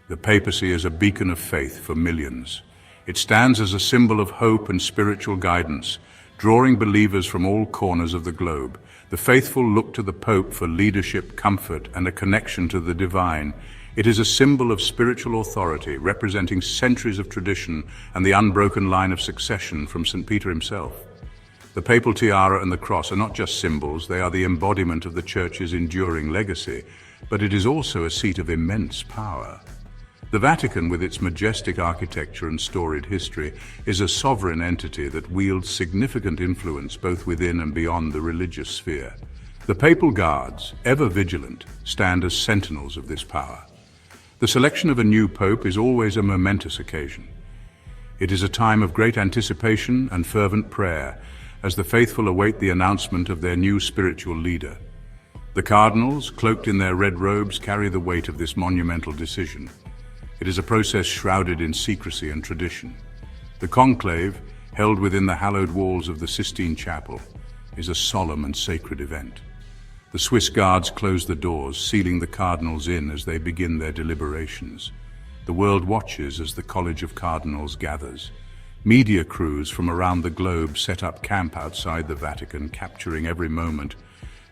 The papacy is a beacon of faith for millions. It stands as a symbol of hope and spiritual guidance, drawing believers from all corners of the globe. The faithful look to the Pope for leadership, comfort, and a connection to the divine. It is a symbol of spiritual authority, representing centuries of tradition and the unbroken line of succession from St. Peter himself. The papal tiara and the cross are not just symbols, they are the embodiment of the Church's enduring legacy, but it is also a seat of immense power. The Vatican, with its majestic architecture and storied history, is a sovereign entity that wields significant influence both within and beyond the religious sphere. The papal guards, ever vigilant, stand as sentinels of this power. The selection of a new pope is always a momentous occasion. It is a time of great anticipation and fervent prayer as the faithful await the announcement of their new spiritual leader. The cardinals, cloaked in their red robes, carry the weight of this monumental decision. It is a process shrouded in secrecy and tradition. The conclave, held within the hallowed walls of the Sistine Chapel, is a solemn and sacred event. The Swiss guards close the doors, sealing the cardinals in as they begin their deliberations. The world watches as the College of Cardinals gathers. Media crews from around the globe set up camp outside the Vatican, capturing every moment.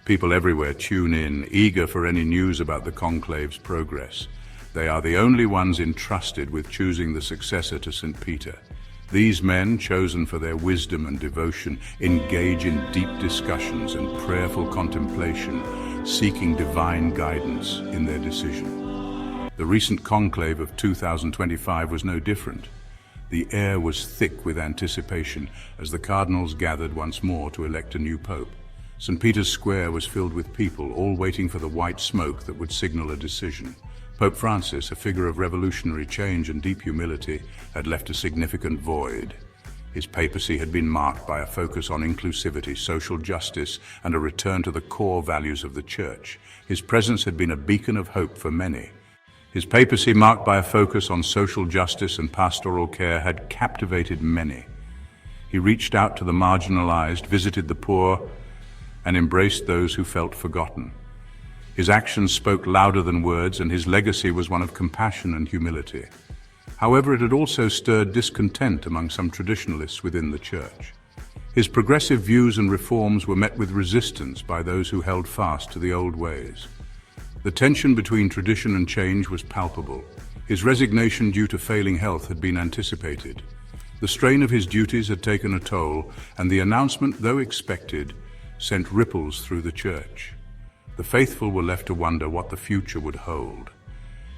People everywhere tune in, eager for any news about the conclave's progress. They are the only ones entrusted with choosing the successor to St. Peter. These men, chosen for their wisdom and devotion, engage in deep discussions and prayerful contemplation, seeking divine guidance in their decision. The recent conclave of 2025 was no different. The air was thick with anticipation as the cardinals gathered once more to elect a new pope. St. Peter's Square was filled with people, all waiting for the white smoke that would signal a decision. Pope Francis, a figure of revolutionary change and deep humility, had left a significant void. His papacy had been marked by a focus on inclusivity, social justice, and a return to the core values of the Church. His presence had been a beacon of hope for many. His papacy, marked by a focus on social justice and pastoral care, had captivated many. He reached out to the marginalized, visited the poor, and embraced those who felt forgotten. His actions spoke louder than words, and his legacy was one of compassion and humility. However, it had also stirred discontent among some traditionalists within the Church. His progressive views and reforms were met with resistance by those who held fast to the old ways. The tension between tradition and change was palpable. His resignation due to failing health had been anticipated. The strain of his duties had taken a toll, and the announcement, though expected, sent ripples through the Church. The faithful were left to wonder what the future would hold.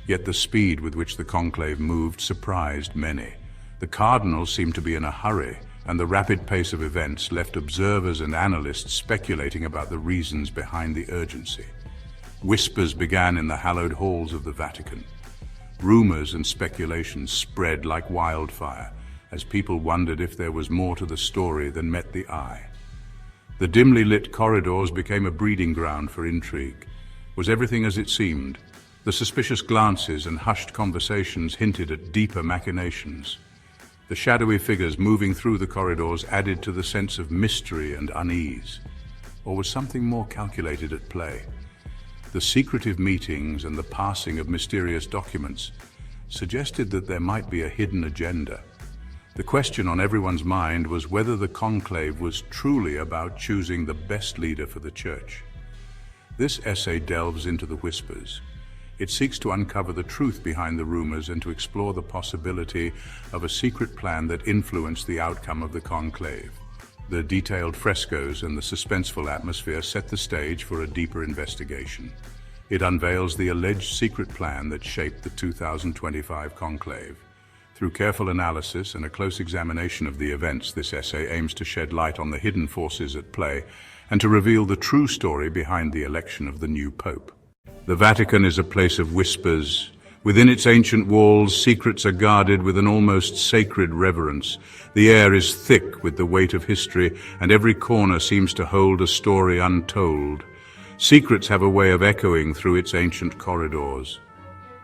Yet the speed with which the conclave moved surprised many. The cardinals seemed to be in a hurry, and the rapid pace of events left observers and analysts speculating about the reasons behind the urgency. Whispers began in the hallowed halls of the Vatican. Rumors and speculations spread like wildfire, as people wondered if there was more to the story than met the eye. The dimly lit corridors became a breeding ground for intrigue. Was everything as it seemed? The suspicious glances and hushed conversations hinted at deeper machinations. The shadowy figures moving through the corridors added to the sense of mystery and unease. Or was something more calculated at play? The secretive meetings and the passing of mysterious documents suggested that there might be a hidden agenda. The question on everyone's mind was whether the conclave was truly about choosing the best leader for the Church. This essay delves into the whispers. It seeks to uncover the truth behind the rumors and to explore the possibility of a secret plan that influenced the outcome of the conclave. The detailed frescoes and the suspenseful atmosphere set the stage for a deeper investigation. It unveils the alleged secret plan that shaped the 2025 conclave. Through careful analysis and a close examination of the events, this essay aims to shed light on the hidden forces at play and to reveal the true story behind the election of the new pope. The Vatican is a place of whispers. Within its ancient walls, secrets are guarded with an almost sacred reverence. The air is thick with the weight of history, and every corner seems to hold a story untold. Secrets have a way of echoing through its ancient corridors.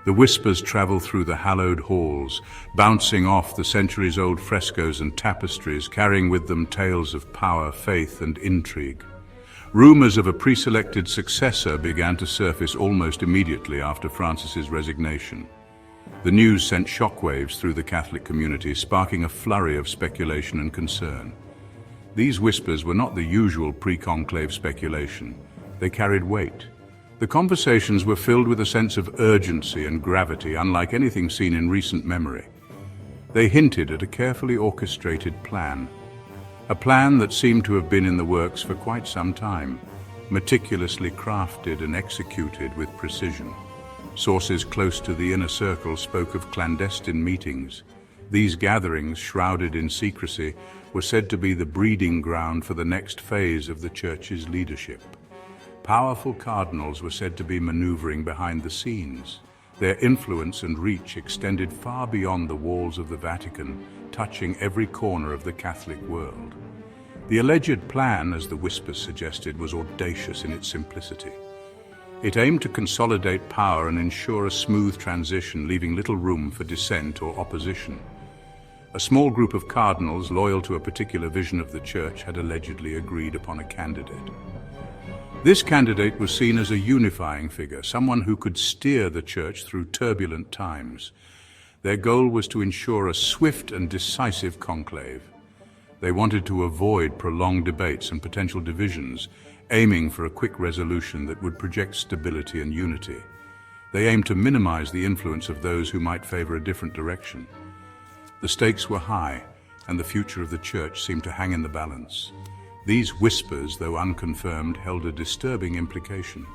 The whispers travel through the hallowed halls, bouncing off the centuries-old frescoes and tapestries, carrying with them tales of power, faith, and intrigue. Rumors of a pre-selected successor began to surface almost immediately after Francis's resignation. The news sent shockwaves through the Catholic community, sparking a flurry of speculation and concern. These whispers were not the usual pre-conclave speculation. They carried weight. The conversations were filled with a sense of urgency and gravity unlike anything seen in recent memory. They hinted at a carefully orchestrated plan. A plan that seemed to have been in the works for quite some time, meticulously crafted and executed with precision. Sources close to the inner circle spoke of clandestine meetings. These gatherings, shrouded in secrecy, were said to be the breeding ground for the next phase of the Church's leadership. Powerful cardinals were said to be maneuvering behind the scenes. Their influence and reach extended far beyond the walls of the Vatican, touching every corner of the Catholic world. The alleged plan, as the whispers suggested, was audacious in its simplicity. It aimed to consolidate power and ensure a smooth transition, leaving little room for dissent or opposition. A small group of cardinals loyal to a particular vision of the Church had allegedly agreed upon a candidate. This candidate was seen as a unifying figure, someone who could steer the Church through turbulent times. Their goal was to ensure a swift and decisive conclave. They wanted to avoid prolonged debates and potential divisions, aiming for a quick resolution that would project stability and unity. They aimed to minimize the influence of those who might favor a different direction. The stakes were high, and the future of the Church seemed to hang in the balance. These whispers, though unconfirmed, held a disturbing implication.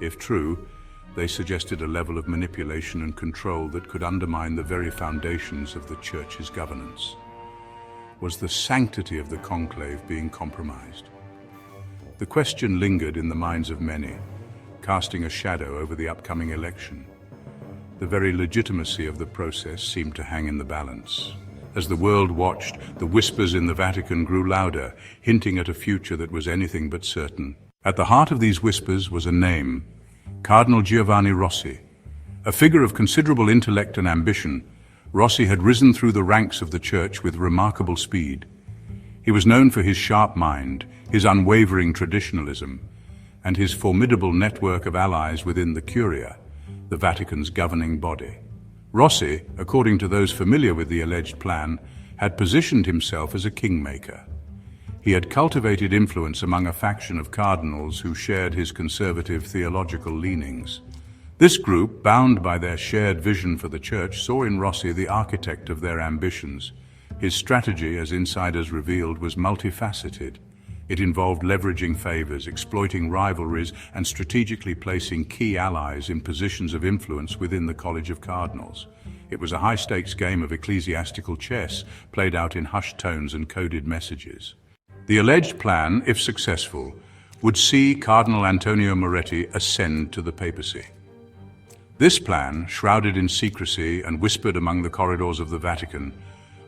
If true, they suggested a level of manipulation and control that could undermine the very foundations of the Church's governance. Was the sanctity of the conclave being compromised? The question lingered in the minds of many, casting a shadow over the upcoming election. The very legitimacy of the process seemed to hang in the balance. As the world watched, the whispers in the Vatican grew louder, hinting at a future that was anything but certain. At the heart of these whispers was a name, Cardinal Giovanni Rossi. A figure of considerable intellect and ambition, Rossi had risen through the ranks of the Church with remarkable speed. He was known for his sharp mind, his unwavering traditionalism, and his formidable network of allies within the Curia, the Vatican's governing body. Rossi, according to those familiar with the alleged plan, had positioned himself as a kingmaker. He had cultivated influence among a faction of cardinals who shared his conservative theological leanings. This group, bound by their shared vision for the Church, saw in Rossi the architect of their ambitions. His strategy, as insiders revealed, was multifaceted. It involved leveraging favors, exploiting rivalries, and strategically placing key allies in positions of influence within the College of Cardinals. It was a high-stakes game of ecclesiastical chess, played out in hushed tones and coded messages. The alleged plan, if successful, would see Cardinal Antonio Moretti ascend to the papacy. This plan, shrouded in secrecy and whispered among the corridors of the Vatican,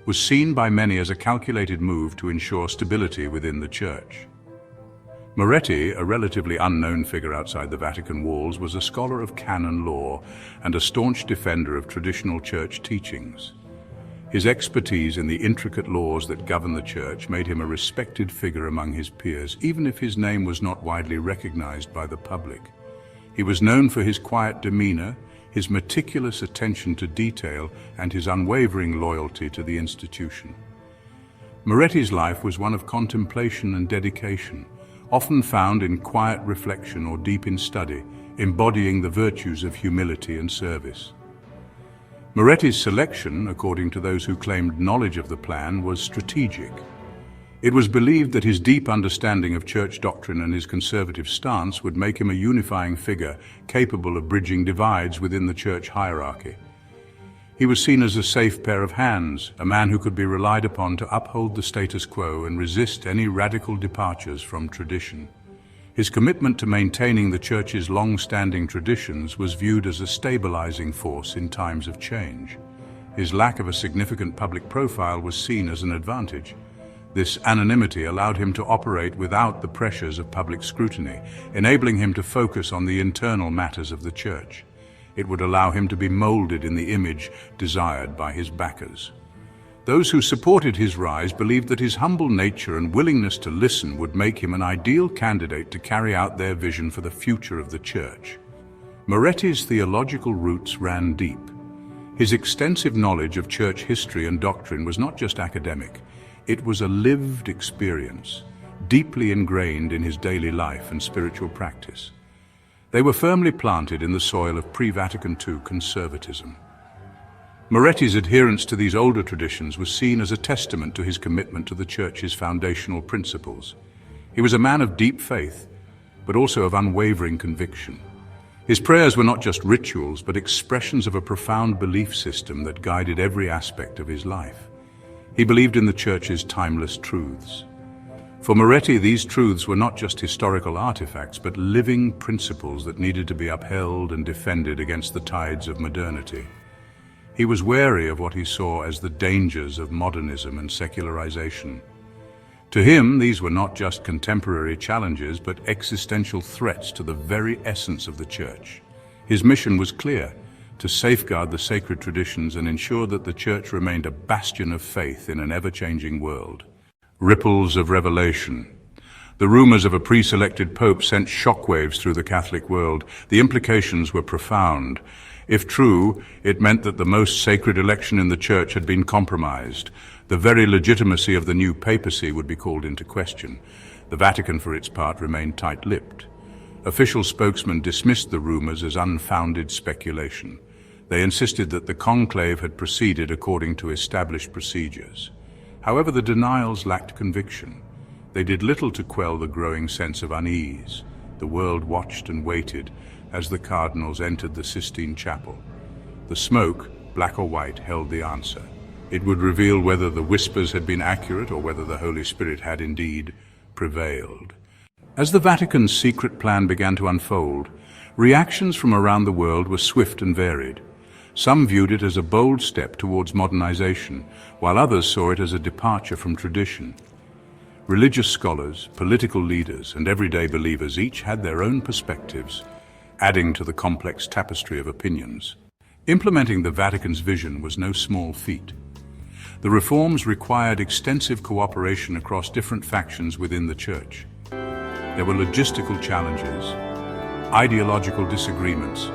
was seen by many as a calculated move to ensure stability within the Church. Moretti, a relatively unknown figure outside the Vatican walls, was a scholar of canon law and a staunch defender of traditional Church teachings. His expertise in the intricate laws that govern the Church made him a respected figure among his peers, even if his name was not widely recognized by the public. He was known for his quiet demeanor, his meticulous attention to detail, and his unwavering loyalty to the institution. Moretti's life was one of contemplation and dedication, often found in quiet reflection or deep in study, embodying the virtues of humility and service. Moretti's selection, according to those who claimed knowledge of the plan, was strategic. It was believed that his deep understanding of Church doctrine and his conservative stance would make him a unifying figure capable of bridging divides within the Church hierarchy. He was seen as a safe pair of hands, a man who could be relied upon to uphold the status quo and resist any radical departures from tradition. His commitment to maintaining the Church's long-standing traditions was viewed as a stabilizing force in times of change. His lack of a significant public profile was seen as an advantage. This anonymity allowed him to operate without the pressures of public scrutiny, enabling him to focus on the internal matters of the Church. It would allow him to be molded in the image desired by his backers. Those who supported his rise believed that his humble nature and willingness to listen would make him an ideal candidate to carry out their vision for the future of the Church. Moretti's theological roots ran deep. His extensive knowledge of church history and doctrine was not just academic, it was a lived experience, deeply ingrained in his daily life and spiritual practice. They were firmly planted in the soil of pre-Vatican II conservatism. Moretti's adherence to these older traditions was seen as a testament to his commitment to the Church's foundational principles. He was a man of deep faith, but also of unwavering conviction. His prayers were not just rituals, but expressions of a profound belief system that guided every aspect of his life. He believed in the Church's timeless truths. For Moretti, these truths were not just historical artifacts, but living principles that needed to be upheld and defended against the tides of modernity. He was wary of what he saw as the dangers of modernism and secularization. To him, these were not just contemporary challenges, but existential threats to the very essence of the Church. His mission was clear: to safeguard the sacred traditions and ensure that the Church remained a bastion of faith in an ever-changing world. Ripples of revelation. The rumors of a pre-selected pope sent shockwaves through the Catholic world. The implications were profound. If true, it meant that the most sacred election in the Church had been compromised. The very legitimacy of the new papacy would be called into question. The Vatican, for its part, remained tight-lipped. Official spokesmen dismissed the rumors as unfounded speculation. They insisted that the conclave had proceeded according to established procedures. However, the denials lacked conviction. They did little to quell the growing sense of unease. The world watched and waited as the cardinals entered the Sistine Chapel. The smoke, black or white, held the answer. It would reveal whether the whispers had been accurate or whether the Holy Spirit had indeed prevailed. As the Vatican's secret plan began to unfold, reactions from around the world were swift and varied. Some viewed it as a bold step towards modernization, while others saw it as a departure from tradition. Religious scholars, political leaders, and everyday believers each had their own perspectives, adding to the complex tapestry of opinions. Implementing the Vatican's vision was no small feat. The reforms required extensive cooperation across different factions within the Church. There were logistical challenges, ideological disagreements,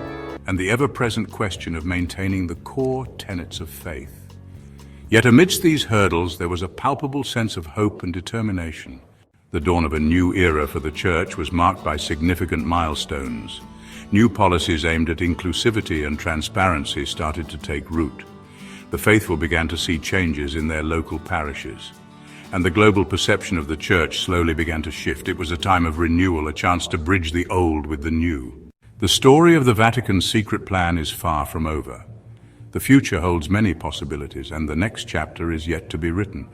and the ever-present question of maintaining the core tenets of faith. Yet amidst these hurdles, there was a palpable sense of hope and determination. The dawn of a new era for the Church was marked by significant milestones. New policies aimed at inclusivity and transparency started to take root. The faithful began to see changes in their local parishes, and the global perception of the Church slowly began to shift. It was a time of renewal, a chance to bridge the old with the new. The story of the Vatican's secret plan is far from over. The future holds many possibilities, and the next chapter is yet to be written.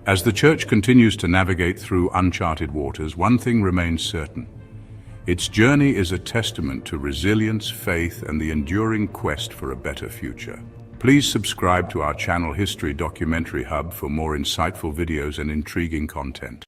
As the Church continues to navigate through uncharted waters, one thing remains certain. Its journey is a testament to resilience, faith, and the enduring quest for a better future. Please subscribe to our channel History Documentary Hub for more insightful videos and intriguing content.